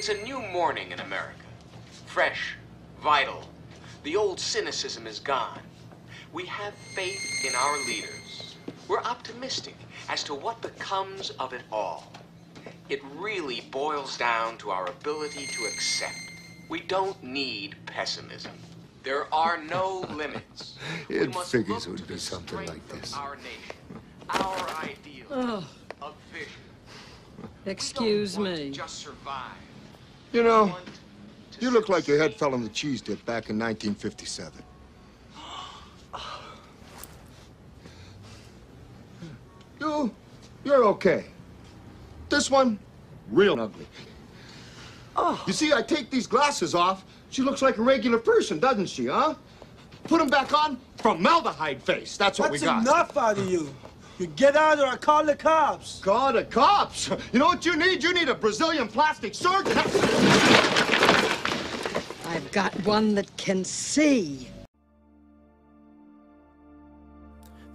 It's a new morning in America. Fresh, vital. The old cynicism is gone. We have faith in our leaders. We're optimistic as to what becomes of it all. It really boils down to our ability to accept. We don't need pessimism. There are no limits. It figures it would be something like this. Our nation, our ideals of vision. Excuse me. Just survive. You know, you look like your head fell in the cheese dip back in 1957. You're okay. This one, real ugly. Oh. You see, I take these glasses off, she looks like a regular person, doesn't she, huh? Put them back on, formaldehyde face. That's what we got. That's enough out of you. You get out or I call the cops. Call the cops? You know what you need? You need a Brazilian plastic surgeon. I've got one that can see.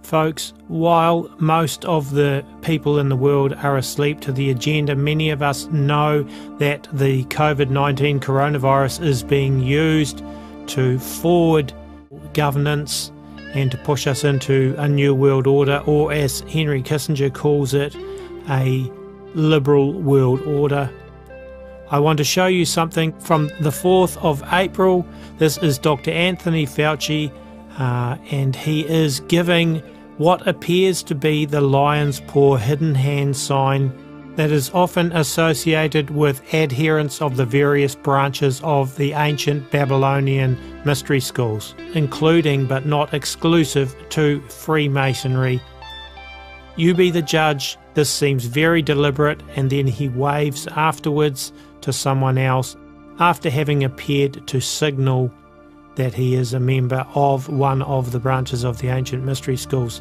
Folks, while most of the people in the world are asleep to the agenda, many of us know that the COVID-19 coronavirus is being used to forward governance and to push us into a new world order, or as Henry Kissinger calls it, a liberal world order. I want to show you something from the 4th of April. This is Dr. Anthony Fauci, and he is giving what appears to be the lion's paw hidden hand sign that is often associated with adherents of the various branches of the ancient Babylonian mystery schools, including but not exclusive to Freemasonry. You be the judge. This seems very deliberate, and then he waves afterwards to someone else after having appeared to signal that he is a member of one of the branches of the ancient mystery schools.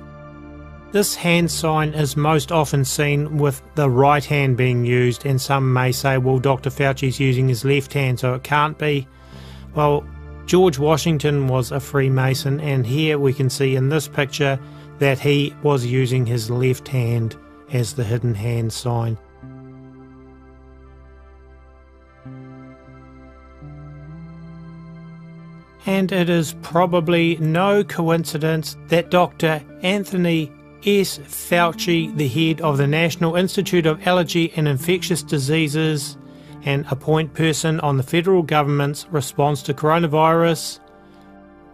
This hand sign is most often seen with the right hand being used, and some may say, well, Dr. Fauci's using his left hand, so it can't be. Well, George Washington was a Freemason, and here we can see in this picture that he was using his left hand as the hidden hand sign. And it is probably no coincidence that Dr. Anthony S. Fauci, the head of the National Institute of Allergy and Infectious Diseases and a point person on the federal government's response to coronavirus,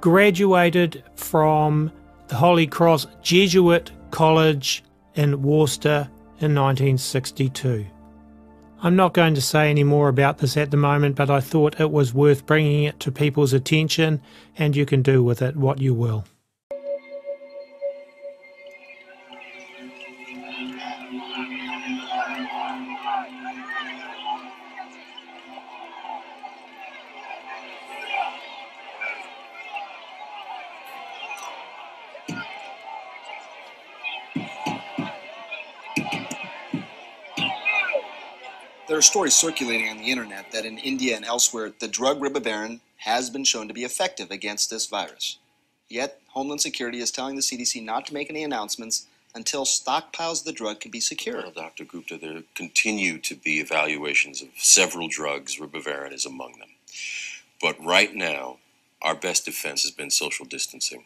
graduated from the Holy Cross Jesuit College in Worcester in 1962. I'm not going to say any more about this at the moment, but I thought it was worth bringing it to people's attention, and you can do with it what you will. There are stories circulating on the internet that in India and elsewhere, the drug ribavirin has been shown to be effective against this virus. Yet, Homeland Security is telling the CDC not to make any announcements until stockpiles of the drug can be secured. Well, Dr. Gupta, there continue to be evaluations of several drugs. Ribavirin is among them. But right now, our best defense has been social distancing.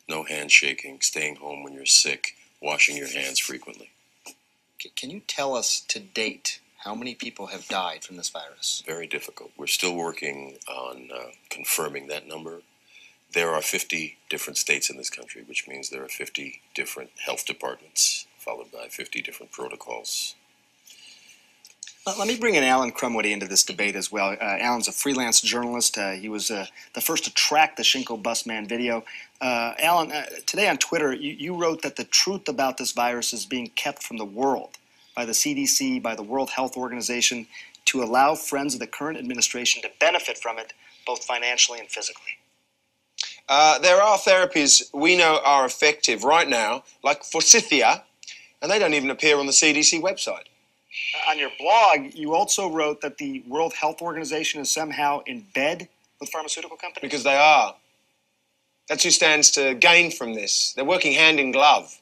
No handshaking, staying home when you're sick, washing your hands frequently. Can you tell us to date how many people have died from this virus? Very difficult. We're still working on confirming that number. There are 50 different states in this country, which means there are 50 different health departments, followed by 50 different protocols. Let me bring in Alan Crumwoody into this debate as well. Alan's a freelance journalist. He was the first to track the Shinko Busman video. Alan, today on Twitter, you wrote that the truth about this virus is being kept from the world by the CDC, by the World Health Organization, to allow friends of the current administration to benefit from it, both financially and physically. There are therapies we know are effective right now, like Forsythia, and they don't even appear on the CDC website. On your blog, you also wrote that the World Health Organization is somehow in bed with pharmaceutical companies? Because they are. That's who stands to gain from this. They're working hand in glove.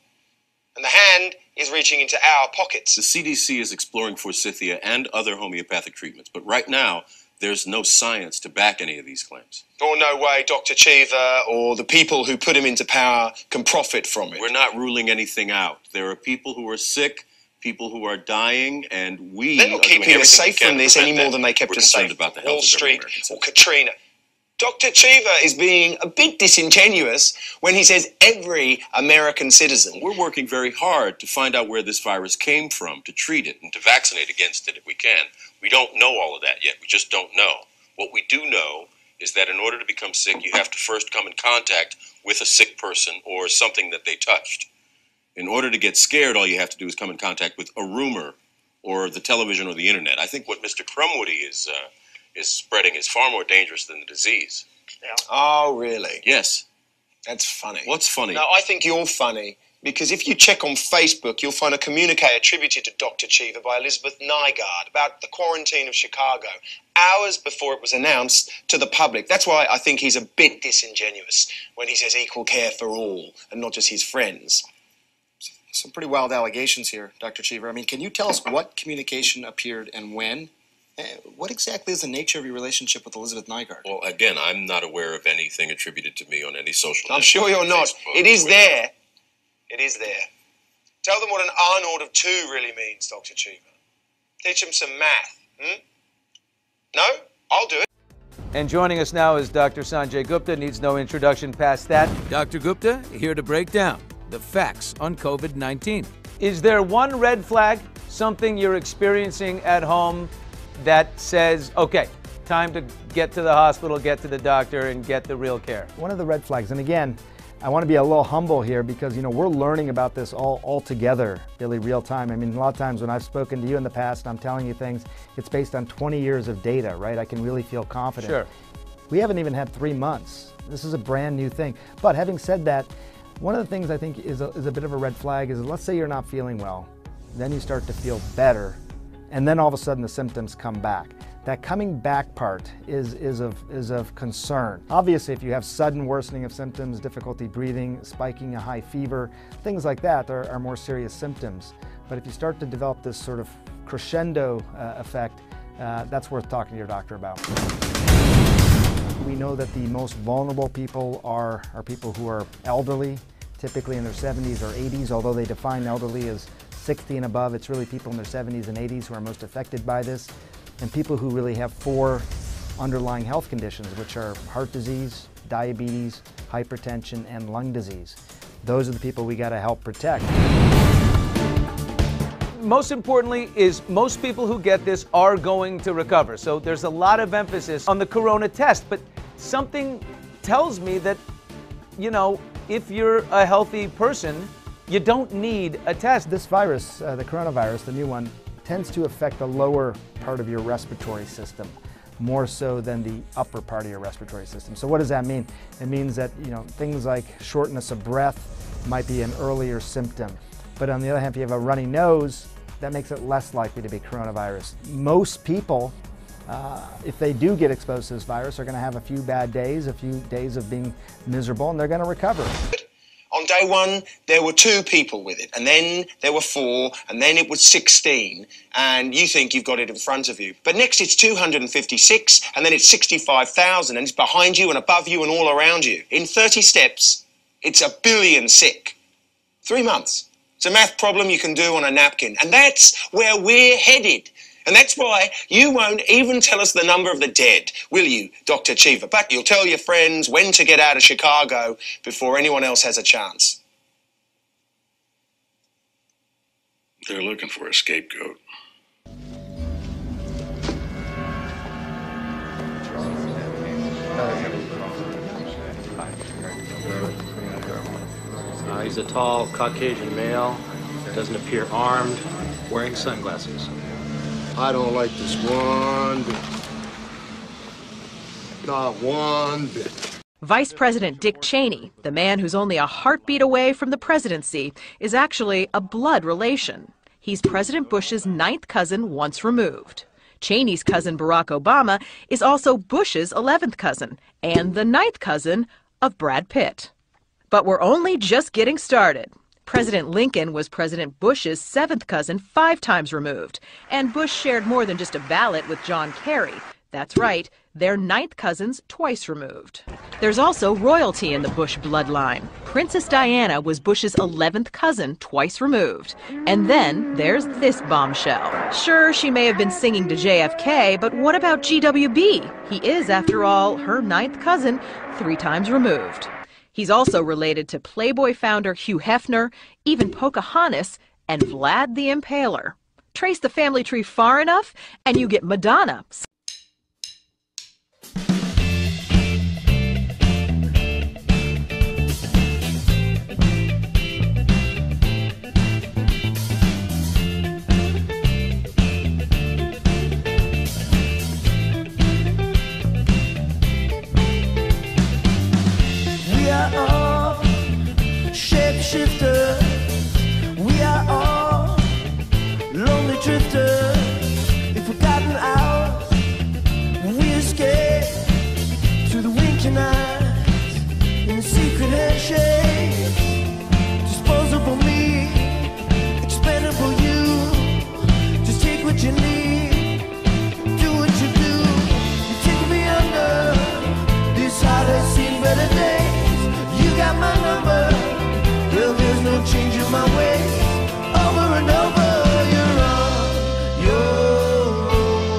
And the hand is reaching into our pockets. The CDC is exploring forsythia and other homeopathic treatments, but right now, there's no science to back any of these claims. Or no way Dr. Cheever or the people who put him into power can profit from it. We're not ruling anything out. There are people who are sick, people who are dying, and they're not keeping us safe from this any more than they kept us safe about the Wall Street or Katrina. Dr. Cheever is being a bit disingenuous when he says every American citizen. We're working very hard to find out where this virus came from, to treat it and to vaccinate against it if we can. We don't know all of that yet. We just don't know. What we do know is that in order to become sick, you have to first come in contact with a sick person or something that they touched. In order to get scared, all you have to do is come in contact with a rumor or the television or the internet. I think what Mr. Crumwoody is spreading is far more dangerous than the disease. Yeah. Oh, really? Yes. That's funny. What's funny? No, I think you're funny, because if you check on Facebook, you'll find a communique attributed to Dr. Cheever by Elizabeth Nygaard about the quarantine of Chicago, hours before it was announced to the public. That's why I think he's a bit disingenuous when he says equal care for all and not just his friends. Some pretty wild allegations here, Dr. Cheever. I mean, can you tell us what communication appeared and when? What exactly is the nature of your relationship with Elizabeth Nygaard? Well, again, I'm not aware of anything attributed to me on any social network. I'm sure you're not. It is there. It is there. Tell them what an Arnold of 2 really means, Dr. Cheever. Teach them some math. No? I'll do it. And joining us now is Dr. Sanjay Gupta. Needs no introduction past that. Dr. Gupta, here to break down the facts on COVID-19. Is there one red flag, something you're experiencing at home that says, okay, time to get to the hospital, get to the doctor, and get the real care? One of the red flags, and again, I want to be a little humble here because, you know, we're learning about this all together, really real time. I mean, a lot of times when I've spoken to you in the past, I'm telling you things, it's based on 20 years of data, right? I can really feel confident. Sure. We haven't even had 3 months. This is a brand new thing. But having said that, one of the things I think is a bit of a red flag is, let's say you're not feeling well, then you start to feel better, and then all of a sudden the symptoms come back. That coming back part is of concern. Obviously, if you have sudden worsening of symptoms, difficulty breathing, spiking a high fever, things like that are more serious symptoms. But if you start to develop this sort of crescendo effect, that's worth talking to your doctor about. We know that the most vulnerable people are people who are elderly, typically in their 70s or 80s, although they define elderly as 60 and above. It's really people in their 70s and 80s who are most affected by this, and people who really have 4 underlying health conditions, which are heart disease, diabetes, hypertension, and lung disease. Those are the people we got to help protect. Most importantly is most people who get this are going to recover. So there's a lot of emphasis on the corona test, but something tells me that, you know, if you're a healthy person, you don't need a test. This virus, the coronavirus, the new one, tends to affect the lower part of your respiratory system, more so than the upper part of your respiratory system. So what does that mean? It means that, you know, things like shortness of breath might be an earlier symptom. But on the other hand, if you have a runny nose, that makes it less likely to be coronavirus. Most people, if they do get exposed to this virus, are going to have a few bad days, a few days of being miserable, and they're going to recover. On day 1, there were 2 people with it, and then there were 4, and then it was 16, and you think you've got it in front of you. But next it's 256, and then it's 65,000, and it's behind you and above you and all around you. In 30 steps, it's 1 billion sick. 3 months. It's a math problem you can do on a napkin, and that's where we're headed. And that's why you won't even tell us the number of the dead, will you, Dr. Cheever? But you'll tell your friends when to get out of Chicago before anyone else has a chance. They're looking for a scapegoat. He's a tall Caucasian male, doesn't appear armed, wearing sunglasses. I don't like this one bit. Not one bit. Vice President Dick Cheney, the man who's only a heartbeat away from the presidency, is actually a blood relation. He's President Bush's 9th cousin once removed. Cheney's cousin Barack Obama is also Bush's 11th cousin and the 9th cousin of Brad Pitt. But we're only just getting started. President Lincoln was President Bush's 7th cousin 5 times removed. And Bush shared more than just a ballot with John Kerry. That's right, they're 9th cousins twice removed. There's also royalty in the Bush bloodline. Princess Diana was Bush's 11th cousin twice removed. And then there's this bombshell. Sure, she may have been singing to JFK, but what about GWB? He is, after all, her 9th cousin 3 times removed. He's also related to Playboy founder Hugh Hefner, even Pocahontas, and Vlad the Impaler. Trace the family tree far enough, and you get Madonna. We are all shapeshifters. We are all lonely drifters. If forgotten hours, we escape through the winking eyes in secret handshakes. Disposable me, expendable you. Just take what you need, do what you do. You take me under this heart has seen better days. You got my number, girl, there's no change in my ways. Over and over, you're on your own.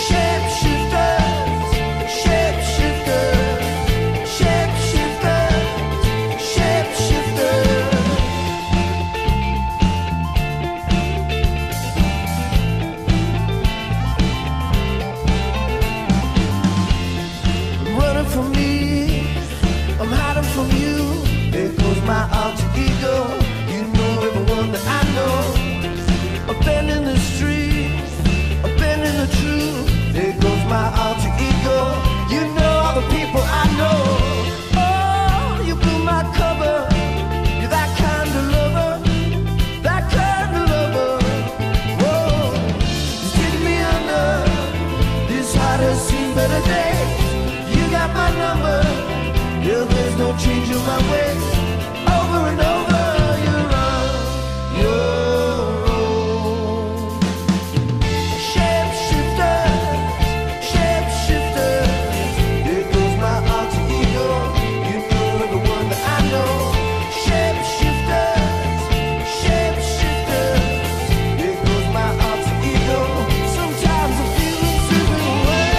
Shapeshifters, shapeshifters, shapeshifters, shapeshifters. Running from me, I'm hiding from you. There goes my alter ego. You know everyone that I know. A bend in the street, a bend in the truth. There goes my alter ego. You know all the people I know. Oh, you blew my cover. You're that kind of lover, that kind of lover. Whoa, just take me under. This heart has seen better days. You got my number. Yeah, there's no change in my ways. Over and over, you're on your own. Shapeshifters, shapeshifters. There goes my alter ego. You know everyone that I know. Shapeshifters, shapeshifters. There goes my alter ego. Sometimes I feel it slipping away.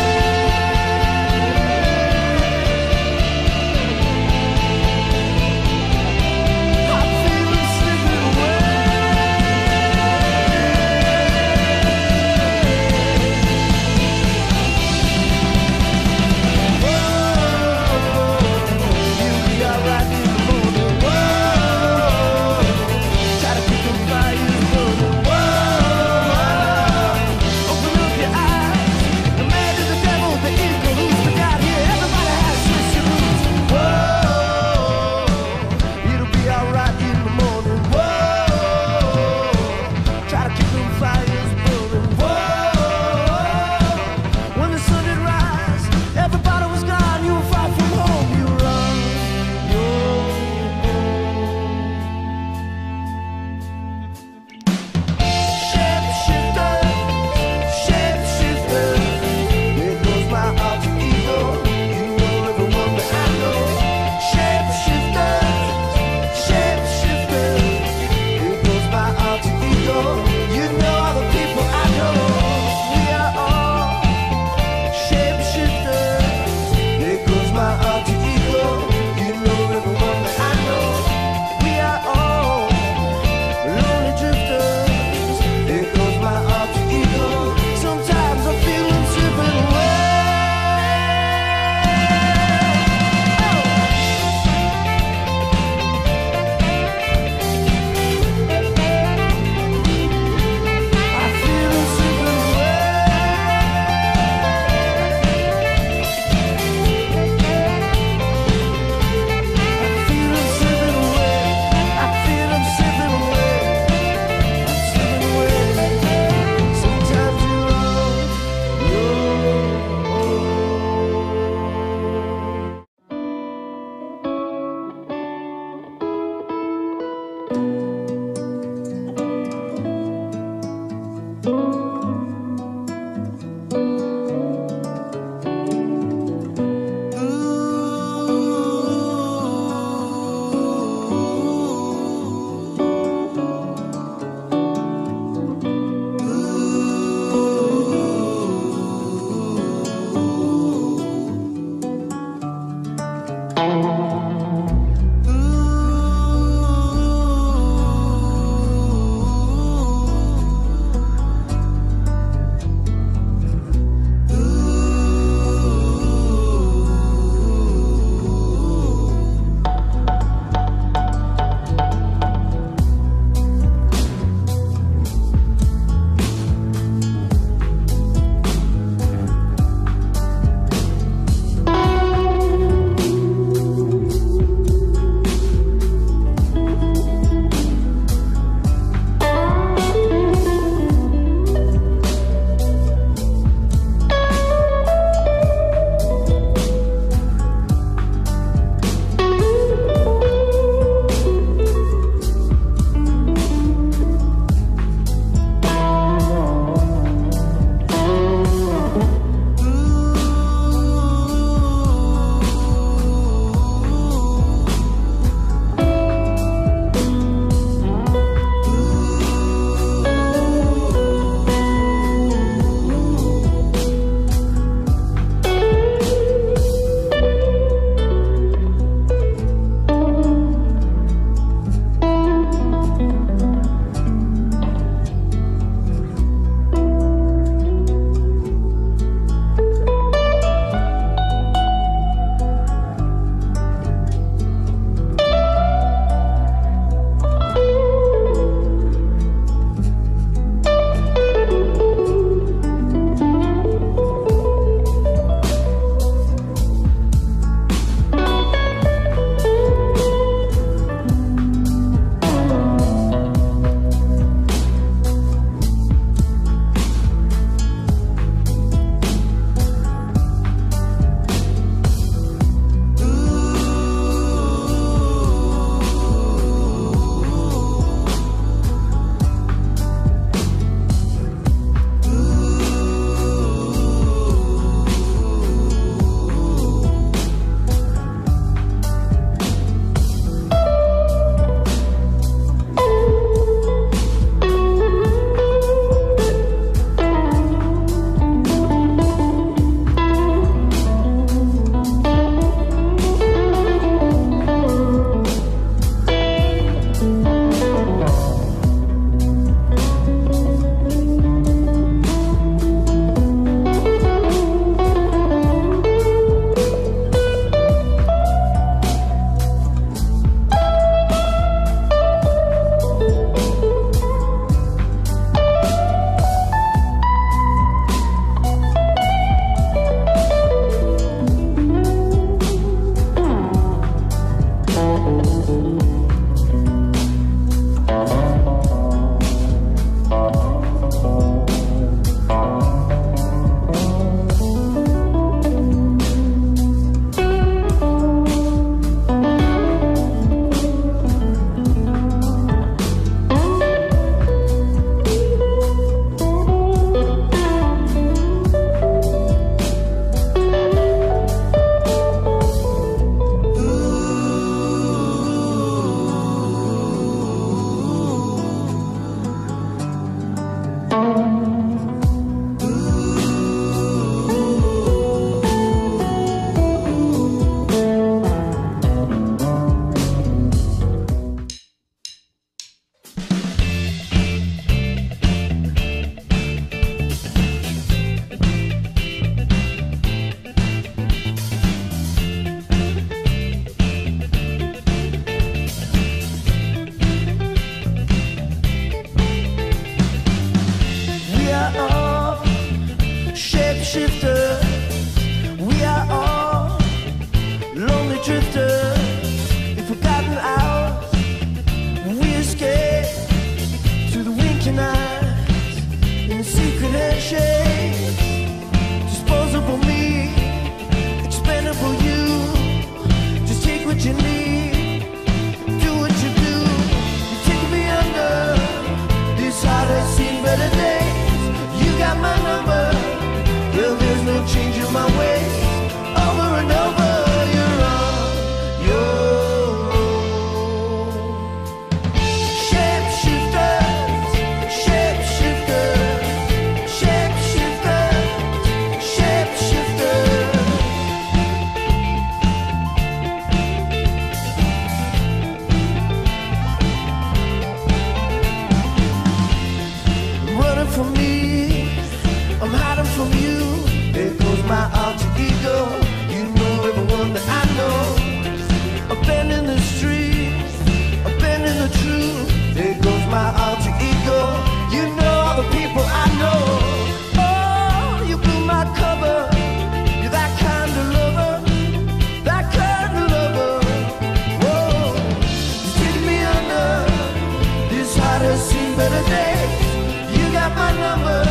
better days. You got my number.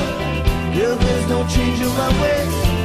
Girl, there's no change in my ways.